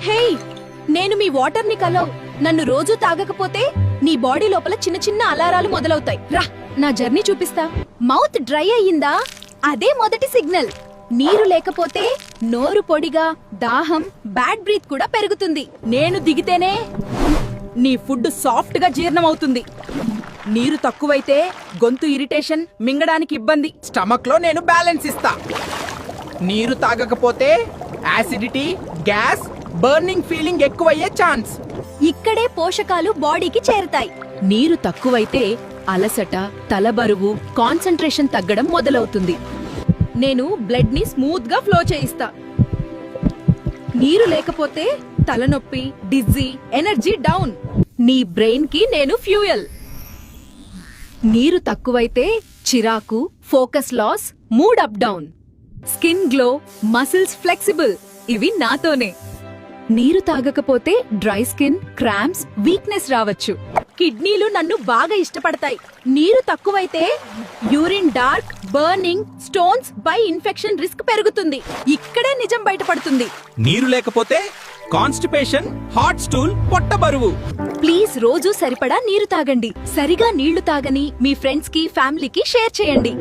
హే, నేను మీ వాటర్ ని కలవ్. నన్ను రోజు తాగకపోతే నీ బాడీ లోపల చిన్న చిన్న అలారాలు మొదలవుతాయి. రా, నా జర్నీ చూపిస్తా. మౌత్ డ్రై అయ్యిందా? అదే మొదటి సిగ్నల్. నీరు లేకపోతే నోరు పొడిగా, దాహం, బ్యాడ్ బ్రీత్ కూడా పెరుగుతుంది. నేను దిగితేనే నీ ఫుడ్ సాఫ్ట్ గా జీర్ణమవుతుంది. నీరు తక్కువైతే గొంతు ఇరిటేషన్, మింగడానికి ఇబ్బంది. స్టమక్ లో నేను బ్యాలెన్స్ ఇస్తా. నీరు తాగకపోతే యాసిడిటీ, గ్యాస్, బర్నింగ్ ఫీలింగ్ ఎక్కువయ్యే ఛాన్స్. ఇక్కడే పోషకాలు బాడీకి చేరుతాయి. నీరు తక్కువైతే అలసట, తలబరువు, కాన్సంట్రేషన్ తగ్గడం మొదలవుతుంది. నేను బ్లడ్ ని స్మూత్ గా ఫ్లో చేయిస్తా. నీరు లేకపోతే తలనొప్పి, డిజ్జీ, ఎనర్జీ డౌన్. నీ బ్రెయిన్ కి నేను ఫ్యూయల్. నీరు తక్కువైతే చిరాకు, focus loss, mood up down. Skin glow, muscles flexible. ఇవి నాతోనే. నీరు తాగకపోతే డ్రై స్కిన్, క్రాంప్స్, వీక్నెస్ రావచ్చు. కిడ్నీలు నన్ను బాగా ఇష్టపడతాయి. నీరు తక్కువైతే urine dark, burning, stones, by infection risk పెరుగుతుంది. ఇక్కడే నిజం బయటపడుతుంది. నీరు లేకపోతే కాన్స్టిపేషన్, హాట్ స్టూల్, పొట్ట బరువు. ప్లీజ్ రోజు సరిపడా నీరు తాగండి. సరిగా నీళ్లు తాగని మీ ఫ్రెండ్స్ కి, ఫ్యామిలీకి షేర్ చేయండి.